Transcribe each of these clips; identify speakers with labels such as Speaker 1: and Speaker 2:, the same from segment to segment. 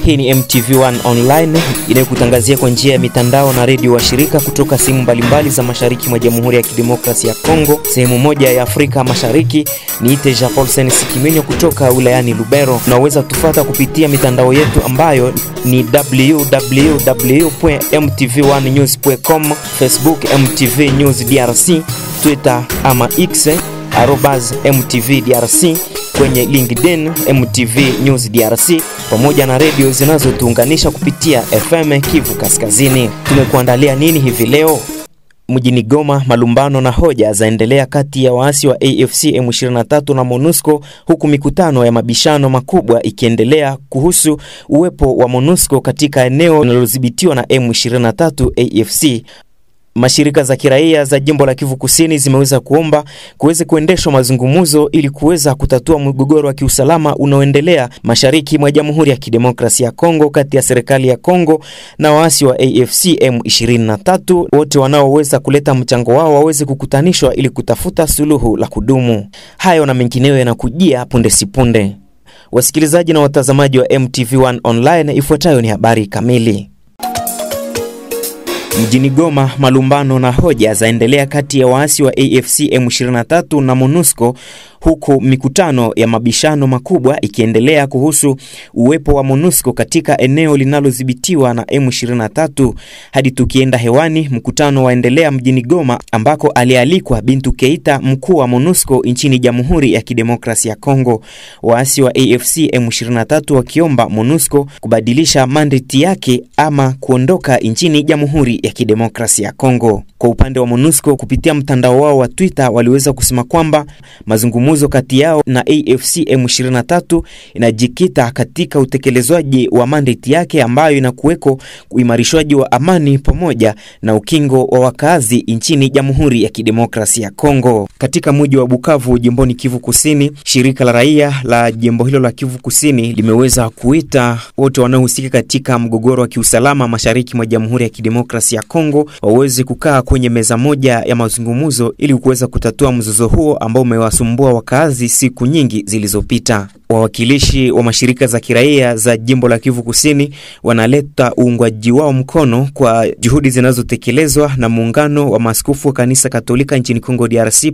Speaker 1: Hii ni MTV1 Online inayokutangazia kwa njia ya mitandao na redio wa shirika kutoka sehemu mbalimbali za mashariki mwa Jamhuri ya Kidemokrasia ya Kongo, sehemu moja ya Afrika Mashariki. Niite Jean Paul Sikimenyo kutoka wilayani Lubero. Unaweza tufuata kupitia mitandao yetu ambayo ni www.mtv1news.com, Facebook MTV News DRC, Twitter ama X @MTV-DRC, kwenye LinkedIn MTV News DRC, pamoja na redio zinazotuunganisha kupitia FM Kivu Kaskazini. Tumekuandalia nini hivi leo? Mjini Goma, malumbano na hoja zaendelea kati ya waasi wa AFC M23 na MONUSCO, huku mikutano ya mabishano makubwa ikiendelea kuhusu uwepo wa MONUSCO katika eneo linalodhibitiwa na M23 AFC. Mashirika za kiraia za jimbo la Kivu Kusini zimeweza kuomba kuweze kuendeshwa mazungumzo ili kuweza kutatua mgogoro wa kiusalama unaoendelea mashariki mwa Jamhuri ya Kidemokrasia ya Kongo kati ya serikali ya Kongo na waasi wa AFC M23. Wote wanaoweza kuleta mchango wao waweze kukutanishwa ili kutafuta suluhu la kudumu. Hayo na mengineyo yanakujia punde si punde. Wasikilizaji na watazamaji wa MTV1 Online, ifuatayo ni habari kamili. Mjini Goma, malumbano na hoja zaendelea kati ya waasi wa AFC M23 na MONUSCO, huku mikutano ya mabishano makubwa ikiendelea kuhusu uwepo wa MONUSCO katika eneo linalodhibitiwa na M23. Hadi tukienda hewani, mkutano waendelea mjini Goma ambako alialikwa Bintu Keita, mkuu wa MONUSCO nchini Jamhuri ya Kidemokrasia ya Kongo. Waasi wa AFC M23 wakiomba MONUSCO kubadilisha mandate yake ama kuondoka nchini Jamhuri ya Kidemokrasia ya Kongo. Kwa upande wa MONUSCO, kupitia mtandao wao wa Twitter waliweza kusema kwamba mazungumzo kati yao na AFC M23 inajikita katika utekelezwaji wa mandate yake ambayo inakuweko uimarishwaji wa amani pamoja na ukingo wa wakazi nchini Jamhuri ya Kidemokrasia ya Kongo. Katika mji wa Bukavu, jimboni Kivu Kusini, shirika la raia la jimbo hilo la Kivu Kusini limeweza kuita wote wanaohusika katika mgogoro wa kiusalama mashariki mwa Jamhuri ya Kidemokrasia ya Kongo waweze kukaa kwenye meza moja ya mazungumzo ili kuweza kutatua mzozo huo ambao umewasumbua wakazi siku nyingi zilizopita. Wawakilishi wa mashirika za kiraia za jimbo la Kivu Kusini wanaleta uungwaji wao mkono kwa juhudi zinazotekelezwa na muungano wa maaskofu wa kanisa Katolika nchini Kongo DRC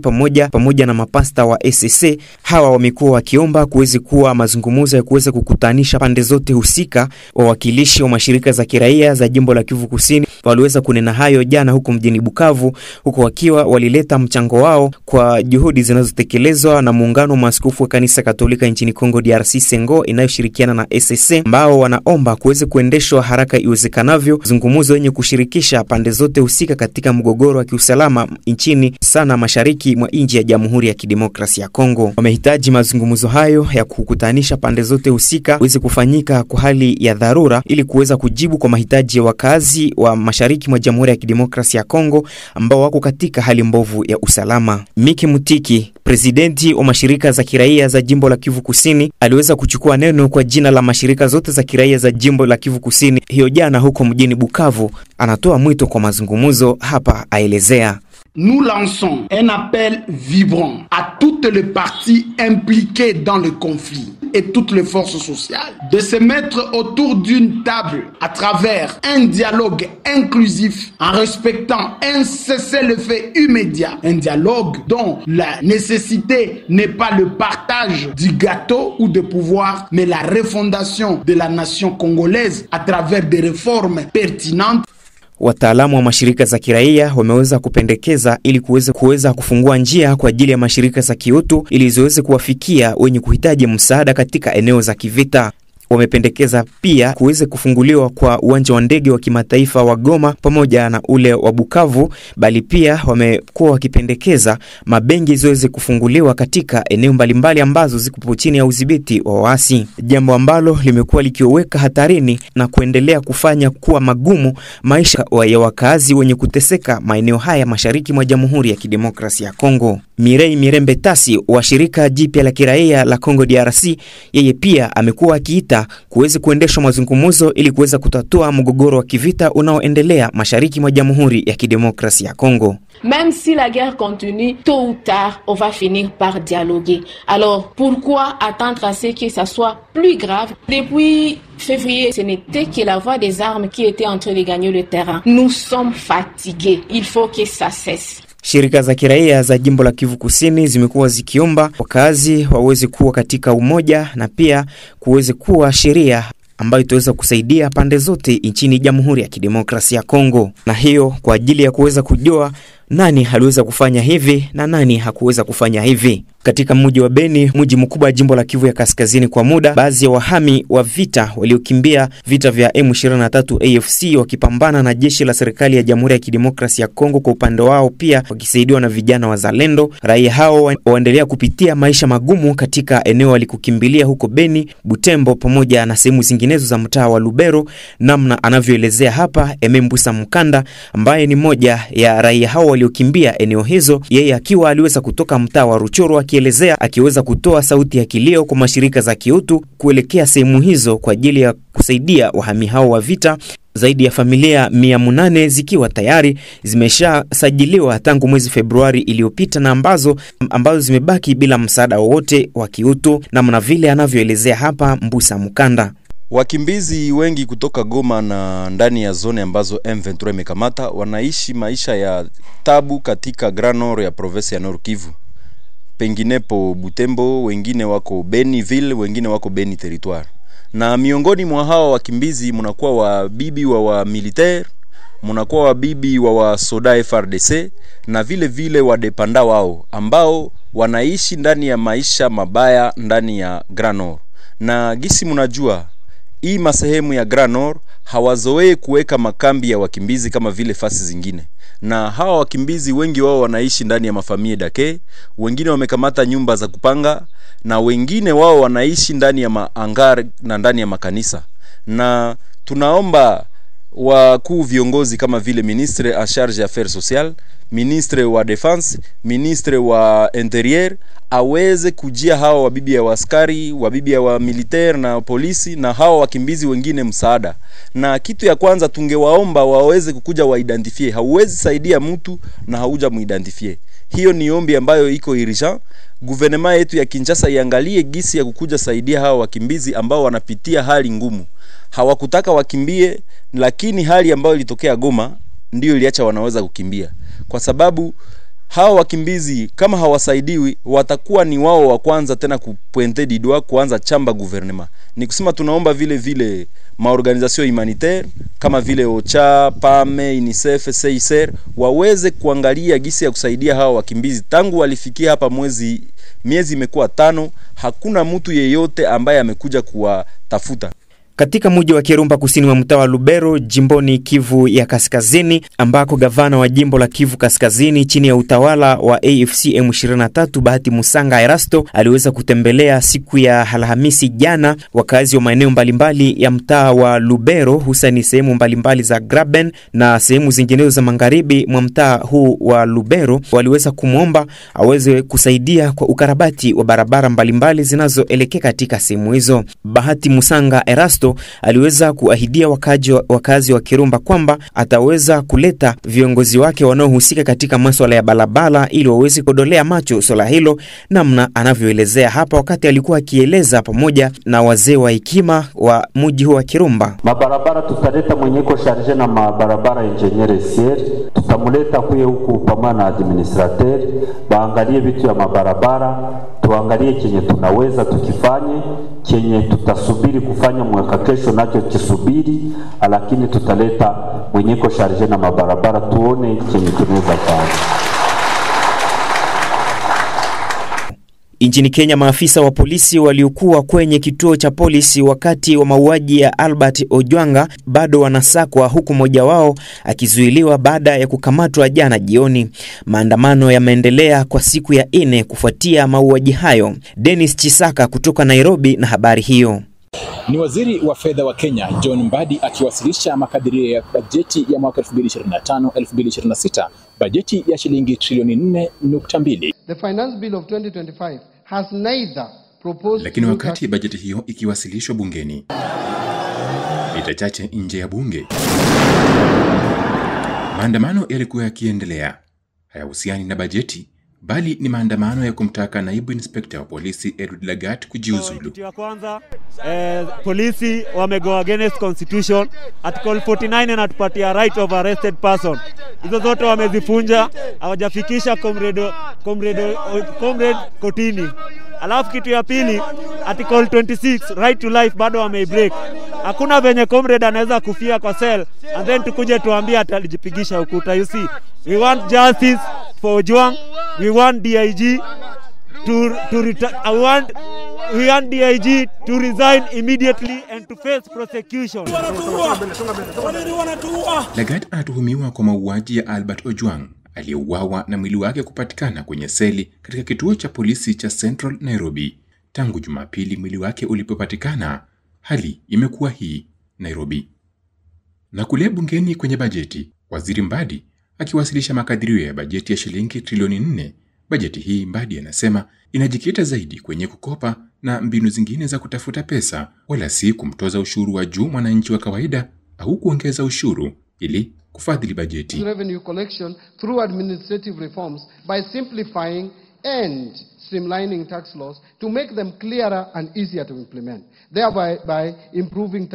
Speaker 1: pamoja na mapasta wa SCC. Hawa wamekuwa wakiomba kuweze kuwa mazungumzo ya kuweza kukutanisha pande zote husika. Wawakilishi wa mashirika za kiraia za jimbo la Kivu Kusini waliweza kunena hayo jana huko mjini Bukavu, huko wakiwa walileta mchango wao kwa juhudi zinazotekelezwa na muungano wa maaskofu wa kanisa Katolika nchini Kongo DRC Sengo inayoshirikiana na SCC, ambao wanaomba kuweze kuendeshwa haraka iwezekanavyo mazungumzo yenye kushirikisha pande zote husika katika mgogoro wa kiusalama nchini sana mashariki mwa nchi ya Jamhuri ya Kidemokrasia ya Kongo. Wamehitaji mazungumzo hayo ya kukutanisha pande zote husika uweze kufanyika kwa hali ya dharura ili kuweza kujibu kwa mahitaji ya wakazi wa mashariki mwa Jamhuri ya Kidemokrasia ya Kongo ambao wako katika hali mbovu ya usalama. Miki Mutiki, presidenti wa mashirika za kiraia za jimbo la Kivu Kusini, aliweza kuchukua neno kwa jina la mashirika zote za kiraia za jimbo la Kivu Kusini hiyo jana huko mjini Bukavu. Anatoa mwito kwa mazungumzo, hapa aelezea.
Speaker 2: Nous lançons un appel vibrant à toutes les parties impliquées dans le conflit et toutes les forces sociales de se mettre autour d'une table à travers un dialogue inclusif en respectant un cessez-le-feu immédiat, un dialogue dont la nécessité n'est pas le partage du gâteau ou de pouvoir, mais la refondation de la nation congolaise à travers des réformes pertinentes.
Speaker 1: Wataalamu wa mashirika za kiraia wameweza kupendekeza ili kuweza kufungua njia kwa ajili ya mashirika za kiutu ili ziweze kuwafikia wenye kuhitaji msaada katika eneo za kivita. Wamependekeza pia kuweze kufunguliwa kwa uwanja wa ndege wa kimataifa wa Goma pamoja na ule wa Bukavu, bali pia wamekuwa wakipendekeza mabenki ziweze kufunguliwa katika eneo mbalimbali ambazo ziko chini ya udhibiti wa waasi, jambo ambalo limekuwa likiweka hatarini na kuendelea kufanya kuwa magumu maisha ya wakazi wenye kuteseka maeneo haya mashariki mwa Jamhuri ya Kidemokrasia ya Kongo. Mirei Mirembe Tasi wa shirika jipya la kiraia la Kongo DRC, yeye pia amekuwa akiita pia kuweze kuendeshwa mazungumzo ili kuweza kutatua mgogoro wa kivita unaoendelea mashariki mwa Jamhuri ya Kidemokrasia ya Kongo.
Speaker 3: Même si la guerre continue, tôt ou tard, on va finir par dialoguer. Alors, pourquoi attendre à ce que ça soit plus grave? Depuis février, ce n'était que la voie des armes qui était en train de gagner le terrain. Nous sommes fatigués. Il faut que ça cesse.
Speaker 1: Shirika za kiraia za jimbo la Kivu Kusini zimekuwa zikiomba wakazi waweze kuwa katika umoja na pia kuweze kuwa sheria ambayo itaweza kusaidia pande zote nchini Jamhuri ya Kidemokrasia ya Kongo. Na hiyo kwa ajili ya kuweza kujua nani aliweza kufanya hivi na nani hakuweza kufanya hivi. Katika mji wa Beni, mji mkubwa wa jimbo la Kivu ya Kaskazini kwa muda, baadhi ya wahami wa vita waliokimbia vita vya M23 AFC wakipambana na jeshi la serikali ya Jamhuri ya Kidemokrasia ya Kongo kwa upande wao, pia wakisaidiwa na vijana wazalendo. Raia hao waendelea kupitia maisha magumu katika eneo walikokimbilia huko Beni, Butembo pamoja na sehemu zinginezo za mtaa wa Lubero, namna anavyoelezea hapa Emembusa Mkanda ambaye ni moja ya raia hao waliokimbia eneo hizo, yeye akiwa aliweza kutoka mtaa wa Ruchoro, akielezea akiweza kutoa sauti ya kilio kwa mashirika za kiutu kuelekea sehemu hizo kwa ajili ya kusaidia wahami hao wa vita. Zaidi ya familia 800 zikiwa tayari zimeshasajiliwa tangu mwezi Februari iliyopita na ambazo zimebaki bila msaada wowote wa kiutu, namna vile anavyoelezea hapa Mbusa Mkanda.
Speaker 4: Wakimbizi wengi kutoka Goma na ndani ya zone ambazo M23 imekamata wanaishi maisha ya tabu katika Grand Nord ya province ya Nord Kivu. Penginepo Butembo, wengine wako Beniville, wengine wako Beni territoire. Na miongoni mwa hao wakimbizi mnakuwa wa bibi wa militaire, mnakuwa wa bibi wa soda FRDC na vile vile wa depanda wao ambao wanaishi ndani ya maisha mabaya ndani ya Grand Nord. Na gisi mnajua hii masehemu ya Grand Nord hawazoee kuweka makambi ya wakimbizi kama vile fasi zingine. Na hawa wakimbizi wengi wao wanaishi ndani ya mafamilia dake, wengine wamekamata nyumba za kupanga, na wengine wao wanaishi ndani ya maangar na ndani ya makanisa. Na tunaomba wakuu viongozi kama vile ministre en charge affaires sociales, ministre wa defense, ministre wa interieur aweze kujia hawa wabibi ya waskari, wabibi ya wa militaire na polisi na hawa wakimbizi wengine msaada. Na kitu ya kwanza tungewaomba waweze kukuja waidentifie. Hauwezi saidia mtu na hauja muidentifie. Hiyo ni ombi ambayo iko urgent. Gouvernement yetu ya Kinshasa iangalie gisi ya kukuja saidia hawa wakimbizi ambao wanapitia hali ngumu. Hawakutaka wakimbie, lakini hali ambayo ilitokea Goma ndio iliacha wanaweza kukimbia. Kwa sababu hawa wakimbizi kama hawasaidiwi watakuwa ni wao wa kwanza tena kupointe du doigt kuanza chamba gouvernement. Ni kusema tunaomba vile vile maorganisation humanitaire kama vile OCHA, PAME, UNICEF, CICR waweze kuangalia gisi ya kusaidia hawa wakimbizi. Tangu walifikia hapa miezi imekuwa 5, hakuna mtu yeyote ambaye amekuja kuwatafuta.
Speaker 1: Katika mji wa Kirumba kusini wa mtaa wa Lubero, jimboni Kivu ya Kaskazini, ambako gavana wa jimbo la Kivu Kaskazini chini ya utawala wa AFC M23 Bahati Musanga Erasto aliweza kutembelea siku ya Alhamisi jana wakazi wa maeneo mbalimbali ya mtaa wa Lubero, hususan sehemu mbalimbali za Graben na sehemu zinginezo za magharibi mwa mtaa huu wa Lubero. Waliweza kumwomba aweze kusaidia kwa ukarabati wa barabara mbalimbali zinazoelekea katika sehemu hizo. Bahati Musanga Erasto aliweza kuahidia wakazi wa Kirumba kwamba ataweza kuleta viongozi wake wanaohusika katika masuala ya barabara ili waweze kudolea macho swala hilo, namna anavyoelezea hapa wakati alikuwa akieleza pamoja na wazee wa hekima wa mji huu wa Kirumba.
Speaker 5: Mabarabara tutaleta mwenyeko charge na mabarabara engineer sier, tutamuleta huku pamoja na administrateur baangalie vitu ya mabarabara, tuangalie chenye tunaweza tukifanye, chenye tutasubiri kufanya mwaka kesho nacho kisubiri, lakini tutaleta mwenyeko charge na mabarabara tuone chenye tunaweza kufanya.
Speaker 1: Nchini Kenya, maafisa wa polisi waliokuwa kwenye kituo cha polisi wakati wa mauaji ya Albert Ojwanga bado wanasakwa, huku mmoja wao akizuiliwa baada ya kukamatwa jana jioni. Maandamano yameendelea kwa siku ya 4 kufuatia mauaji hayo. Dennis Chisaka kutoka Nairobi na habari hiyo.
Speaker 6: Ni waziri wa fedha wa Kenya John Mbadi akiwasilisha makadirio ya bajeti ya mwaka 2025-2026, bajeti ya shilingi trilioni 4.2.
Speaker 7: The finance bill of 2025 has neither Lakini wakati bajeti hiyo ikiwasilishwa bungeni, mita chache nje ya bunge, maandamano yalikuwa yakiendelea. Hayahusiani na bajeti, bali ni maandamano ya kumtaka naibu inspekta wa polisi Edward Lagat kujiuzulu.
Speaker 8: Kitu ya kwanza, polisi wamego against constitution. Article 49 inatupatia right of arrested person. Hizo zote wamezifunja, hawajafikisha comrade kotini. Alafu kitu ya pili, article 26 right to life bado wameibreak. Hakuna venye comrade anaweza kufia kwa cell and then tukuje tuambie atalijipigisha ukuta. You see, we want justice for Ojwang. We want DIG we want DIG to resign immediately and to face prosecution.
Speaker 7: Lagat anatuhumiwa kwa mauaji ya Albert Ojwang aliyeuawa na mwili wake kupatikana kwenye seli katika kituo cha polisi cha Central Nairobi. Tangu Jumapili mwili wake ulipopatikana, hali imekuwa hii Nairobi. Na kule bungeni kwenye bajeti, Waziri Mbadi akiwasilisha makadirio ya bajeti ya shilingi trilioni 4. Bajeti hii Mbadi anasema inajikita zaidi kwenye kukopa na mbinu zingine za kutafuta pesa, wala si kumtoza ushuru wa juu mwananchi wa kawaida au kuongeza ushuru ili kufadhili bajeti.
Speaker 9: Revenue collection through administrative reforms by simplifying and streamlining tax laws to make them clearer and easier to implement, thereby by improving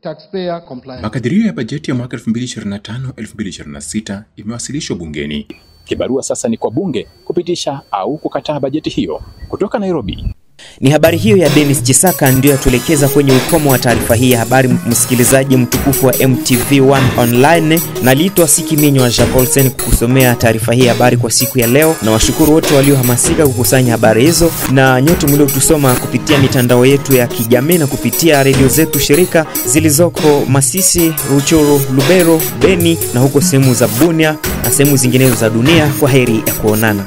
Speaker 9: taxpayer compliance.
Speaker 7: Makadirio ya bajeti ya mwaka 2025-2026 imewasilishwa bungeni.
Speaker 6: Kibarua sasa ni kwa bunge kupitisha au kukataa bajeti hiyo. Kutoka Nairobi,
Speaker 1: ni habari hiyo ya Dennis Chisaka ndio yatuelekeza kwenye ukomo wa taarifa hii ya habari, msikilizaji mtukufu wa MTV1 online. Naliitwa Sikiminyo wa Jacolsen kukusomea taarifa hii ya habari kwa siku ya leo, na washukuru wote waliohamasika kukusanya habari hizo na nyote mliotusoma kupitia mitandao yetu ya kijamii na kupitia redio zetu shirika zilizoko Masisi, Ruchuru, Lubero, Beni na huko sehemu za Bunia na sehemu zinginezo za dunia. Kwa heri ya kuonana.